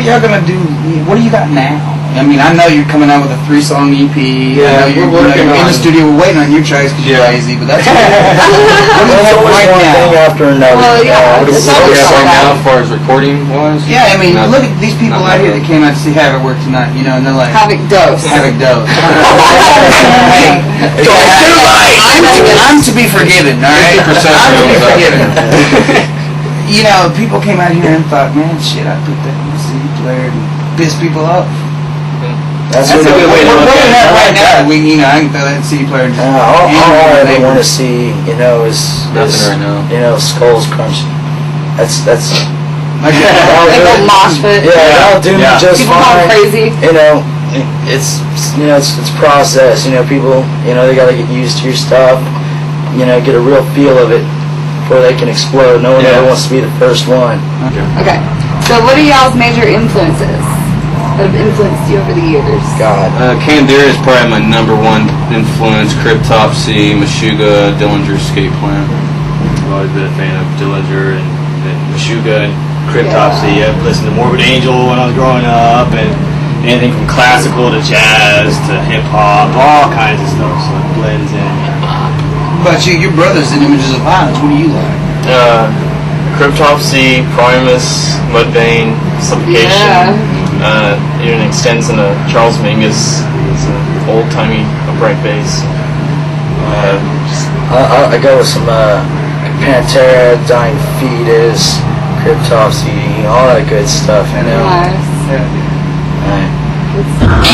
y'all gonna do? What do you got now? I mean, I know you're coming out with a 3-song EP. Yeah, I know you're in the studio. We're waiting on you, Trace, because you're lazy. But that's what is right one now. Thing after another. Well, yeah. What do we have right now as far as recording wise? Yeah, I mean, look at these people out here that came out to see Havoc work tonight. You know, and they're like Havoc Dose. Havoc Dose. Hey, I'm to be forgiven. All right, I'm to be forgiven. You know, people came out here and thought, man, shit, I put that in the CD player and piss people off. That's a good way to look at it. Right now, I can throw that CD player. All I ever want to see, is nothing right now. skulls crunching. That's. Like a mosh pit. Yeah, that'll do me just people fine. People crazy. It's process. People, they gotta get used to your stuff. Get a real feel of it before they can explode. No one ever wants to be the first one. Okay. So, what are y'all's major influences that have influenced you over the years? God. Canberra is probably my #1 influence. Cryptopsy, Meshuggah, Dillinger's Escape Plan. I've always been a fan of Dillinger and Meshuggah and Cryptopsy. I've listened to Morbid Angel when I was growing up, and anything from classical to jazz to hip hop, all kinds of stuff. So it blends in. What about you? Your brother's in Images of Violence. What do you like? Cryptopsy, Primus, Mudvayne, Supplication. Even extends into Charles Mingus. It's an old-timey upright bass. I go with some Pantera, Dying Fetus, Cryptopsy, all that good stuff, you know. Nice. Right. Good stuff.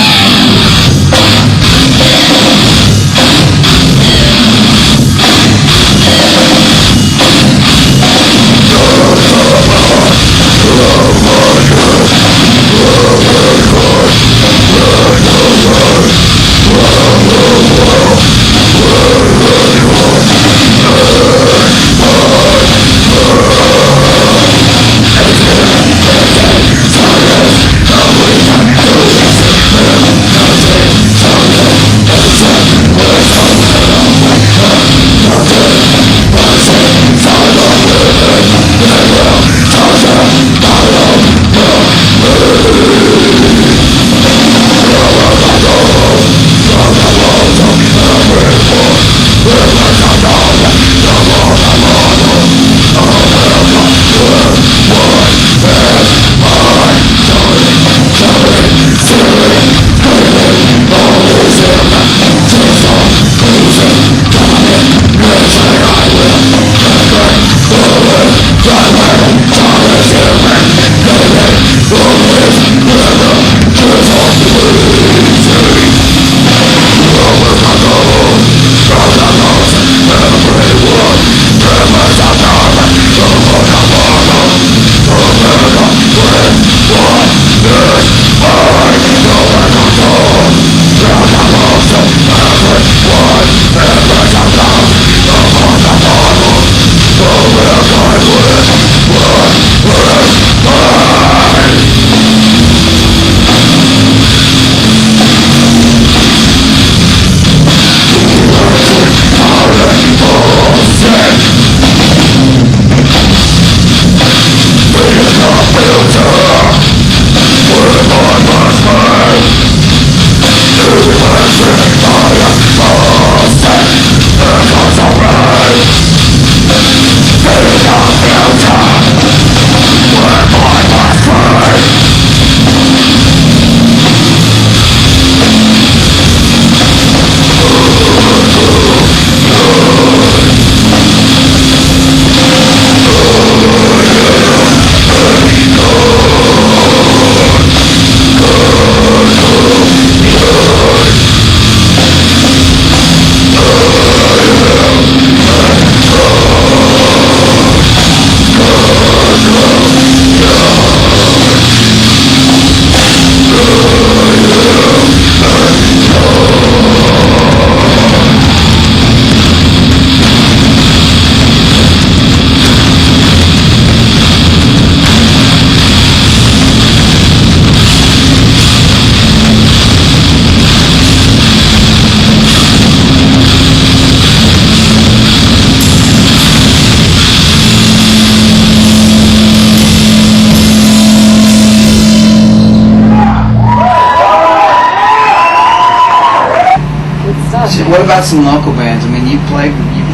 What about some local bands? I mean, you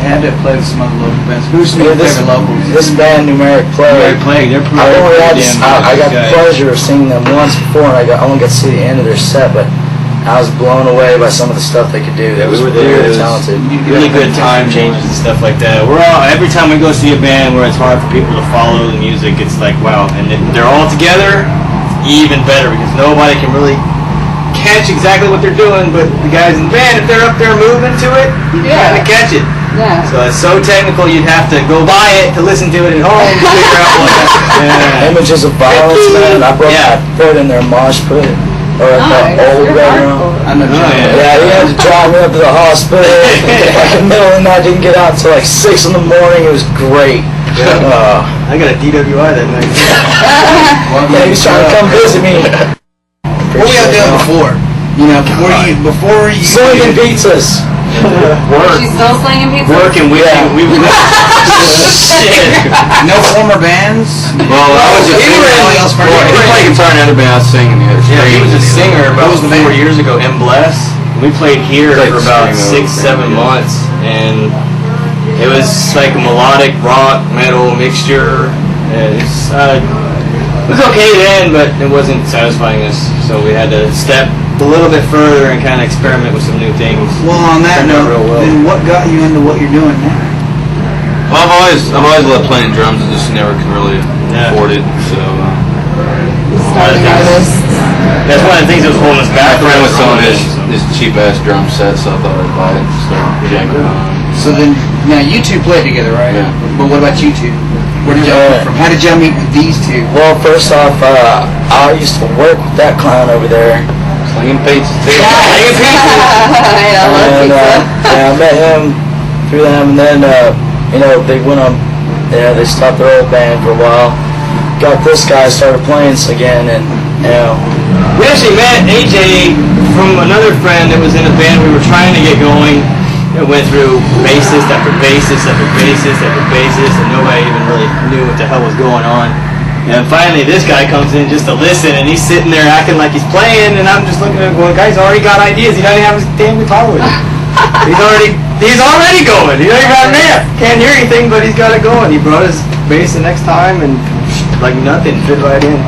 had to play with some other local bands. Who's some of your favorite locals? This band, Numeric Plague. They're pretty I got the pleasure of seeing them once before, and I only got to see the end of their set, but I was blown away by some of the stuff they could do. They we was were there. really It was talented. really good time changes and stuff like that. Every time we go see a band where it's hard for people to follow the music, it's like wow, and if they're all together, even better because nobody can really catch exactly what they're doing, but the guys in the band, if they're up there moving to it, you kind of catch it. Yeah. So it's so technical, you'd have to go buy it to listen to it at home to figure out what. Images of Violence, man. I broke my foot in their mosh pit. Or at the old bedroom. Yeah, he had to drive me up to the hospital. Like in the middle of the night, didn't get out until like 6 in the morning. It was great. I got a DWI that night. Yeah, he was trying to come visit me. What were y'all doing before? You know, before you Slinging pizzas. She's still slinging pizza? Working, we no former bands? Well, I was a singer. He played guitar in other bands. I was singing the other. Yeah, he was a singer about 4 years ago in Bless. We played here for about 6-7 months, and it was like a melodic rock metal mixture. It was okay then, but it wasn't satisfying us, so we had to step a little bit further and kind of experiment with some new things. Well, on that note, then what got you into what you're doing now? Well, I've always loved playing drums. I just never could really afford it. So. Starting artist. That's one of the things that was holding us back. My friend was selling his cheap ass drum set, so I thought I'd buy it and start jamming on. So then, now you two played together, right? Yeah. But what about you two? Where did y'all come from? How did y'all meet with these two? Well, first off, I used to work with that clown over there. Slinging pizzas too. I love And pizza. I met him through them, and then they went on. Yeah, they stopped their old band for a while. Got this guy, started playing again, and We actually met AJ from another friend that was in a band we were trying to get going. It went through bassist after bassist after bassist after bassist, and nobody even really knew what the hell was going on. And finally, this guy comes in just to listen, and he's sitting there acting like he's playing, and I'm just looking at him going, "Guy's already got ideas. He doesn't even have his damn guitar with him. He's already going. He doesn't even have an amp. Can't hear anything, but he's got it going." He brought his bass the next time, and like nothing, fit right in.